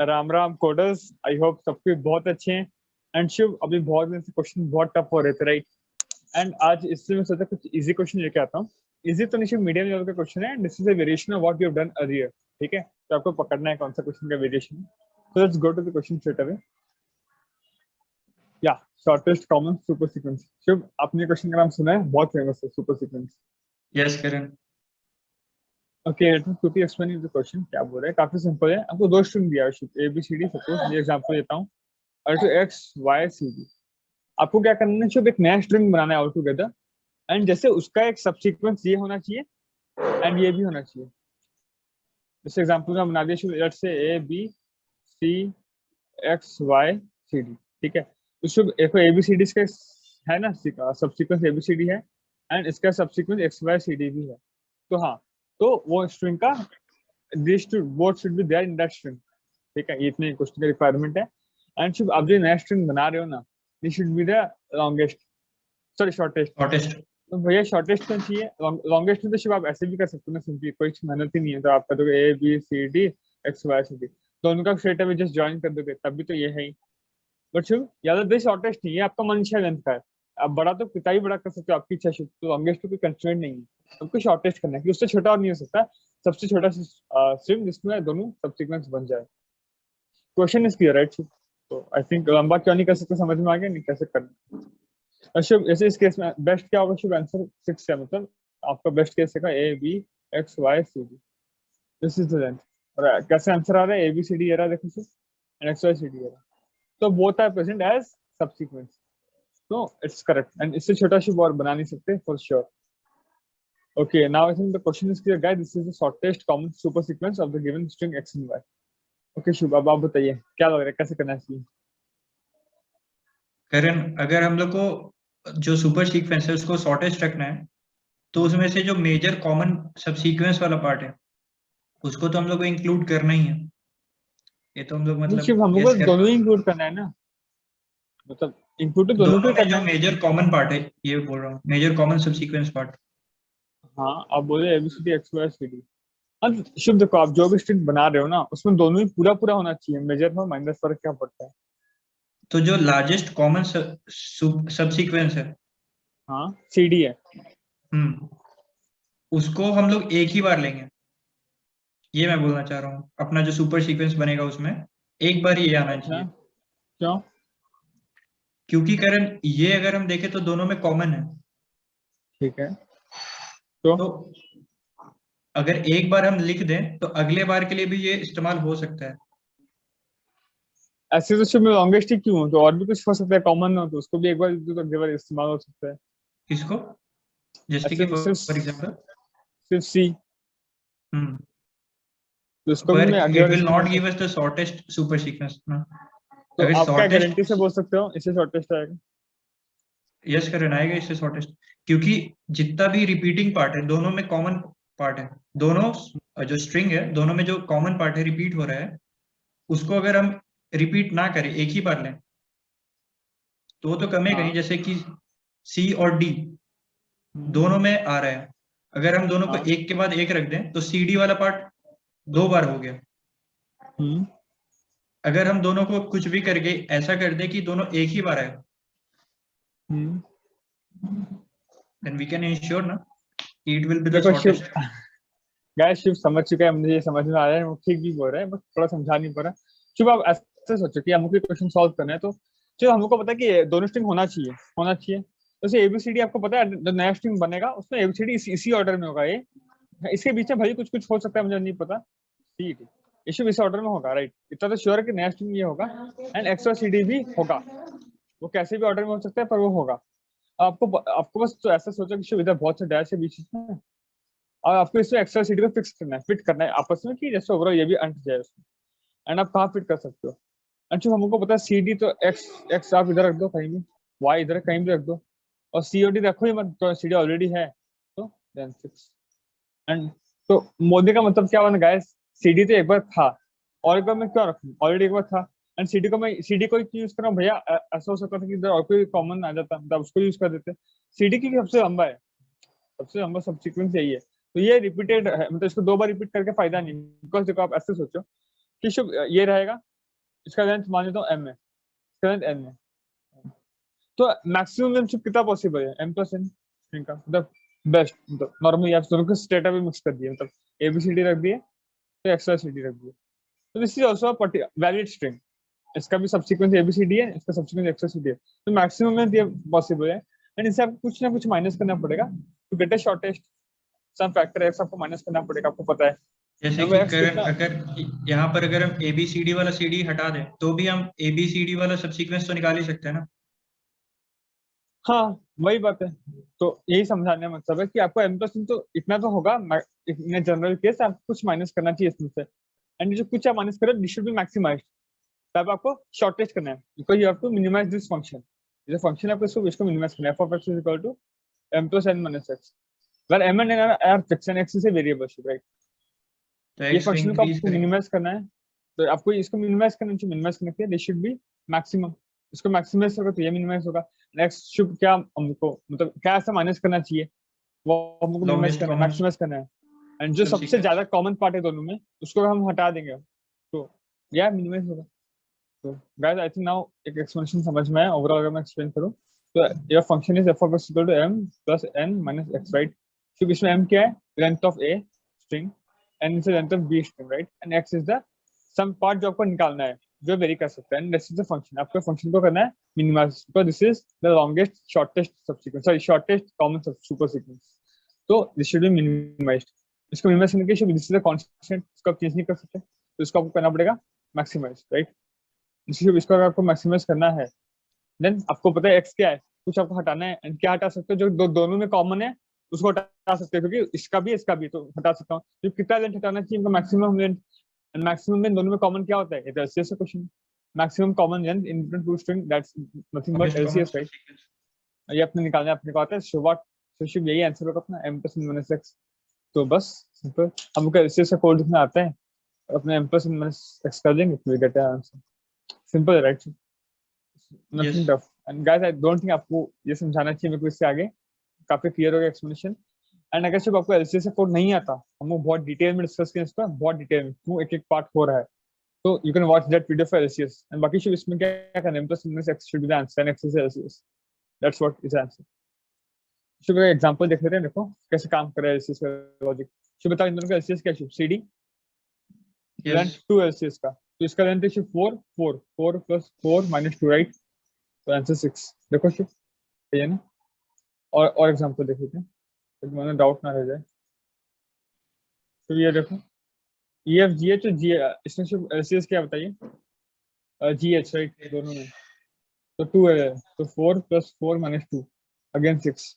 Ram Ram coders, I hope सबके बहुत अच्छे हैं। एंड शिव, अभी बहुत दिन से क्वेश्चन बहुत टफ हो रहे थे, राइट? एंड आज इसलिए मैं सोचा कुछ इजी क्वेश्चन लेके आता हूँ। इजी तो नहीं, शिव मीडियम लेवल का क्वेश्चन है। This is a variation of what you have done earlier. ठीक है, तो आपको पकड़ना है कौन सा क्वेश्चन का वेरिएशन है। So let's go to the question straight away. या shortest common super sequence. Shiv, आपने क्वेश्चन का नाम सुना है? बहुत फेमस है super sequence. Yes Karan. Okay, let me quickly explain the question. क्या बोल रहे हैं? काफी सिंपल है। आपको दो स्ट्रिंग दिया है, Shiv, A B C D. Suppose ये एग्जांपल देता हूँ, और two X Y C D. आपको क्या करना है, सिर्फ एक नया स्ट्रिंग बनाना है ऑल टुगेदर। एंड जैसे उसका एक सबसीक्वेंस ये होना चाहिए एंड ये भी होना चाहिए। जैसे एग्जांपल में बना दिया, let's say A B C X Y C D. ठीक है, तो शुभ एक ए बी सी डी का है ना, subsequence A B C D है, एंड इसका subsequence X Y C D भी है। तो हाँ, तो वो स्ट्रिंग का this both should be there in that string. ठीक है, ये इतने क्वेश्चन का रिक्वायरमेंट है। एंड शुभ, आप जो नया स्ट्रिंग बना रहे हो ना, this should be the longest, sorry shortest. तो भैया शॉर्टेस्ट कौन चाहिए? लॉन्गेस्ट में तो शिव आप ऐसे भी कर सकते हो ना, सिंपली कोई मेहनत ही नहीं है। तो आप कर दोगे A B C D X Y C D, तो उनका स्ट्रेट अवे जस्ट ज्वाइन कर दोगे, तब भी तो ये है ही। बट शिव याद रखिए, शॉर्टेस्ट नहीं है, आपका मन 6 लेंथ का है। आप बड़ा तो कितना ही बड़ा कर सकते हो, आपकी इच्छा। शिव तो लॉन्गेस्ट तो कोई कंस्ट्रेंट नहीं है, आपको शॉर्टेस्ट करना है कि उससे छोटा और नहीं हो सकता। सबसे छोटा स्ट्रिंग जिसमें दोनों सबसीक्वेंस बन जाए। Question is clear, right? तो आई थिंक लंबा क्यों नहीं कर सकते, समझ में आ गया नहीं कैसे करना। शुभ, ऐसे इस केस में बेस्ट क्या होगा? शुभ आंसर 6 है, मतलब आपका बेस्ट केस है A B X Y C D, this is the length. और कैसे आंसर आ रहा है? ए बी सी डी आ रहा है, देखो Shubh, and X Y C D आ रहा है। तो both are present as subsequence, तो इट्स करेक्ट। एंड इससे छोटा शुभ और बना नहीं सकते for sure. Okay, now I think the question is clear guys. This is the shortest common super sequence of the given string X and Y. Okay Shubh, अब आप बताइए क्या लग रहा है, कैसे करना चाहिए? करण, अगर हम लोग को जो सुपर सीक्वेंस है उसको शॉर्टेस्ट रखना है, तो उसमें से जो मेजर कॉमन सब सीक्वेंस वाला पार्ट है उसको तो हम लोग को इंक्लूड करना ही है। ये तो हम लोग नहीं मतलब शिव, हम लोग को गेस कर, दोनों ही इंक्लूड करना है ना, मतलब इंक्लूड तो दोनों को दोनों ही में करना जो है। मेजर कॉमन पार्ट है ये बोल रहा हूँ, major common sub sequence part. हाँ, आप बोले ABCD X Y C D. अब शुभ देखो, आप जो भी स्ट्रिंग बना रहे हो ना, उसमें दोनों ही पूरा पूरा होना चाहिए। मेजर में माइनस फर्क क्या पड़ता है? तो जो लार्जेस्ट कॉमन सब सीक्वेंस है, हाँ, सी डी है। उसको हम लोग एक ही बार लेंगे। ये मैं बोलना चाह रहा हूँ, अपना जो सुपर सीक्वेंस बनेगा उसमें एक बार ये आना अच्छा, चाहिए। क्यों? क्योंकि करण, ये अगर हम देखें तो दोनों में कॉमन है। ठीक है, तो तो अगर एक बार हम लिख दें तो अगले बार के लिए भी ये इस्तेमाल हो सकता है। ऐसे तो शुभ में लॉन्गेस्ट ही क्यों हो? तो और भी कुछ हो सकता है कॉमन हो, तो उसको भी एक बार लिख दो तो अगली बार इस्तेमाल हो सकता है। इसको जैसे कि ऐसे फॉर एग्जांपल, सिर्फ सी, तो उसको भी पर मैं अगली इट बार विल इस्तेमाल नॉट कर। Give us the shortest super sequence ना। तो अगर आप क्या गारंटी से शॉर्टेस्ट, बोल सकते हो इससे शॉर्टेस्ट आएगा? यस करण, आएगा इससे शॉर्टेस्ट। क्योंकि जितना भी रिपीटिंग पार्ट है दोनों में कॉमन पार्ट है। दोनों जो स्ट्रिंग है दोनों में जो कॉमन पार्ट है रिपीट हो रहा है, उसको अगर हम रिपीट ना करें, एक ही बार लें, तो वो तो कमेगा ही। हाँ। जैसे कि सी और डी दोनों में आ रहा है, अगर हम दोनों को हाँ। एक के बाद एक रख दें तो सी डी वाला पार्ट 2 बार हो गया। हम्म। अगर हम दोनों को कुछ भी करके ऐसा कर दे कि दोनों एक ही बार आए, हम्म। देन वी कैन इंश्योर ना इट विल बी द देखो शिव, शॉर्टेस्ट। गैस शिव समझ चुका है, मुझे ये समझ में आ रहा है, वो ठीक भी बोल रहा है, बस थोड़ा समझा नहीं पा रहा। शिव आप ऐसे सोचो कि हमको क्वेश्चन सॉल्व करना है, तो चलो हमको पता है कि दोनों स्ट्रिंग होना चाहिए। जैसे एबीसीडी आपको पता है, जो नया स्ट्रिंग बनेगा उसमें एबीसीडी इसी ऑर्डर में होगा। ये इसके बीच में भाई कुछ कुछ हो सकता है, मुझे नहीं पता। ठीक है, इशू इस ऑर्डर में होगा, राइट? इतना तो श्योर है कि नया स्ट्रिंग ये होगा, एंड एक्स और सी डी भी होगा। वो कैसे भी ऑर्डर में हो सकता है, पर वो होगा। आपको बस तो ऐसा सोचो कि शिव इधर बहुत से डैश है बीच में, और आपको इसमें एक्स्ट्रा सीडी को फिक्स करना है, फिट करना है आपस में, कि जैसे ओवरऑल ये भी अंट जाए उसमें। एंड आप कहाँ फिट कर सकते हो? अच्छा, हमको पता है सीडी तो एक्स एक्स आप इधर रख दो कहीं भी, वाई इधर कहीं भी रख दो, और सीओडी रखो ही मत, तो सीडी ऑलरेडी है, तो देन फिक्स। एंड तो मोदी का मतलब क्या बना गाइस? सीडी तो एक बार था, और एक बार मैं क्यों रखूं? ऑलरेडी एक बार था। एंड सीडी को यूज कर रहा हूँ भैया। ऐसा हो सकता था कि इधर और कोई कॉमन आ जाता, मतलब उसको यूज कर देते। सीडी क्योंकि सबसे लंबा है, सबसे लंबा सब सीक्वेंस यही है, तो ये रिपीटेड है, मतलब इसको 2 बार रिपीट करके फायदा नहीं। बिकॉज देखो, आप ऐसे सोचो कि शुभ ये रहेगा, इसका लेंथ मान लेता हूँ m है, इसका लेंथ n है, तो मैक्सिमम लेंथ कितना पॉसिबल है m प्लस n स्ट्रिंग का, मतलब बेस्ट, मतलब नॉर्मली आप दोनों को स्टेटा भी मिक्स कर दिए, मतलब ABCD रख दिए तो XYCD रख दिए, तो this is also valid string, इसका भी सब्सिक्वेंस ABCD है, इसका सब्सिक्वेंस XYCD है, तो मैक्सिमम लेंथ ये पॉसिबल है, एंड इससे आपको कुछ ना कुछ माइनस करना पड़ेगा to get a shortest, sum factor x आपको माइनस करना पड़ेगा, आपको पता है, जैसे वो कि x कितना, अगर यहाँ पर अगर हम ABCD वाला CD हटा दें तो भी हम ABCD वाला सब सीक्वेंस तो निकाल ही सकते हैं ना। हाँ वही बात है, तो यही समझाने का मतलब है कि आपको m प्लस तो इतना तो होगा, इन जनरल केस आपको कुछ माइनस करना चाहिए इसमें से, एंड जो कुछ आप माइनस करो दिस शुड बी मैक्सिमाइज्ड, तब आपको शॉर्टेज करना है, because you have to minimise this function, ये फंक्शन आपको इसको मिनिमाइज करना है, f of x is equal to m plus n minus x, where m and n are fix and x is a variable, right, तो ये x को function को increase आपको करेंगे। मिनिमाइज करना है, तो आपको इसको मिनिमाइज करना चाहिए, मिनिमाइज करने के लिए दिस शुड बी मैक्सिमम, इसको मैक्सिमाइज होगा तो ये मिनिमाइज होगा, नेक्स्ट शुड क्या हमको मतलब क्या ऐसा माइनस करना चाहिए, वो हमको मिनिमाइज लॉन्गेस्ट करना है, कॉमन मैक्सिमाइज करना है, एंड जो सब सबसे सीक्वेंस। ज्यादा कॉमन पार्ट है दोनों में उसको हम हटा देंगे, तो यह मिनिमाइज होगा। तो गाइस आई थिंक नाउ एक एक्सप्लेनेशन समझ में आया, ओवरऑल अगर मैं एक्सप्लेन करूं तो your function is f of x equal to m plus n minus x, right, क्योंकि इसमें m क्या है, length of a string, n is the length of b string, right, and x is the sum part जो आपको निकालना है, जो vary कर सकते हैं, and this is the function, आपको फंक्शन को करना है minimise, because this is the longest shortest subsequence, sorry shortest common super sequence, तो दिस शुड बी मिनिमाइज्ड, इसको मिनिमाइज करने के लिए दिस इज द कांस्टेंट, इसको आप चेंज नहीं कर सकते, तो इसको आपको करना पड़ेगा मैक्सिमाइज, राइट, इसको अगर आपको मैक्सिमाइज करना है देन आपको पता है एक्स क्या है, कुछ आपको हटाना है, एंड क्या हटा सकते हो जो दोनों में कॉमन है उसको हटा सकते हो, क्योंकि इसका भी तो हटा सकता हूँ, तो कितना लेंथ हटाना चाहिए इनका, maximum length, and maximum length दोनों में कॉमन क्या होता है, ये तो एलसीएस का question, maximum common length in between two string, that's nothing but longest common LCS, सब राइट, सीक्वेंस। ये अपने निकालना है, अपने को आता है, सो व्हाट, सो शुड यही आंसर होगा अपना m plus n minus x, तो बस सिंपल, हमको एलसीएस का कोड लिखना आता है, अपने m plus n minus x कर देंगे तो वी गेट आंसर, सिंपल है, right, yes. Nothing tough, and guys I don't think आपको ये समझाना चाहिए मेरे को इससे आगे, काफी क्लियर हो गया एक्सप्लेनेशन, एंड अगर सिर्फ आपको एलसीएस का कोड नहीं आता, हम लोग बहुत डिटेल में डिस्कस किए इसका, बहुत डिटेल में क्यों एक एक पार्ट हो रहा है, तो you can watch that video for LCS, and बाकी सिर्फ इसमें क्या करना है, plus minus x should be the answer, and x is LCS, that's what is answer. Shubh example देख लेते हैं, देखो कैसे काम कर रहा है एलसीएस का लॉजिक, शुभ बताओ इन दोनों का एलसीएस क्या है, शुभ सीडी लेंथ यस। 2 एलसीएस का, तो इसका लेंथ है शुभ 4 4 4 प्लस 4 माइनस 2, राइट, तो आंसर 6, देखो शुभ, ये ना, और एग्जांपल देख लेते हैं, तो मैंने डाउट ना रह जाए, तो ये देखो EF GH और G, इसमें शुभ एलसीएस क्या बताइए, GH, राइट, दोनों में, तो 2 है, तो 4 प्लस 4 माइनस 2 अगेन 6,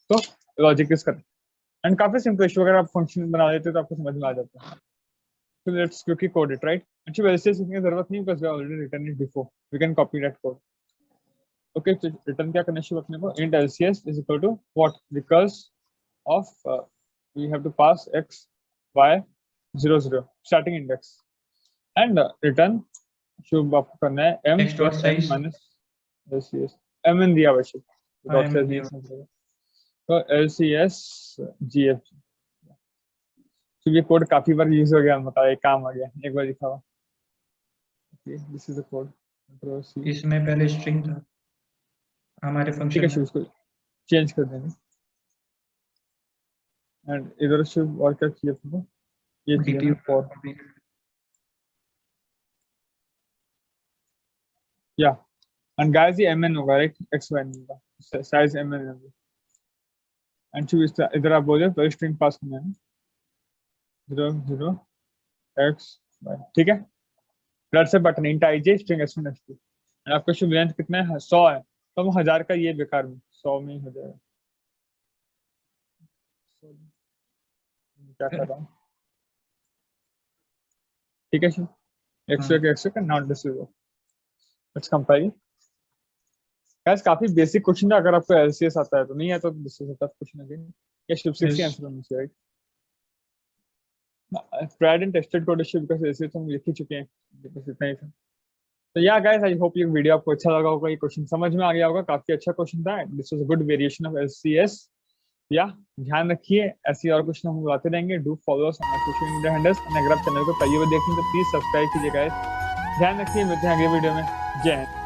तो लॉजिक इज करेक्ट, एंड काफी सिंपल इशू, अगर आप फंक्शन बना देते तो आपको समझ में आ जाता है, तो let's quickly code it, right, अच्छी वैसे से सीखने की जरूरत नहीं, because we already written it before, we can copy that code, okay, तो रिटर्न क्या करना चाहिए अपने को, int LCS is equal to what, recurse of we have to pass x y 0 0 starting index, and return Shubh आपको करना है m text dot plus n size. Minus LCS, mn दिया हुआ शुभ, हाँ डॉट एम स्लैश नहीं दिया। लिखना पड़ेगा, तो LCS GF, तो ये कोड काफी बार यूज हो गया, मतलब एक काम आ गया, एक बार लिखा हुआ, this is the code, control C, इसमें पहले स्ट्रिंग था हमारे ठीक फंक्शन है में। शुभ, इसको चेंज कर देंगे, एंड इधर शुभ और क्या चाहिए तुमको, ये चाहिए डीपीयू ना फॉर, या, एंड गाइस ये mn होगा, राइट, x y नहीं होगा, साइज mn होगा, एंड शुभ इधर आप बोले तो स्ट्रिंग पास करना है 0 0 x y, ठीक है, that's a button int I J string s1 s2, and आपका शुभ लेंथ कितना है, 100 है, तो हम 1000 का ये बेकार में 100 में ही हो जाएगा, क्या कर रहा हूँ, ठीक है शुभ, हाँ। x का not this is, let's compile, guys काफी बेसिक क्वेश्चन है, अगर आपको एलसीएस आता है तो, नहीं आता तो this is a tough question again, ये शुभ 6 यस। की आंसर होनी चाहिए, right, tried and tested code issue, because LCS हम लिख ही चुके हैं, बिकॉज़ इतना ही था, तो या गाइस आई होप ये वीडियो आपको अच्छा लगा होगा, ये क्वेश्चन समझ में आ गया होगा, काफी अच्छा क्वेश्चन था, this was a good variation of LCS, या ध्यान रखिए, ऐसी और कुछ हम बुलाते रहेंगे। Do follow us on social media handles, अगर आप चैनल को पहली बार देखें तो प्लीज सब्सक्राइब कीजिएगा। ध्यान रखिए, मिलते हैं अगले वीडियो में। जय हिंद।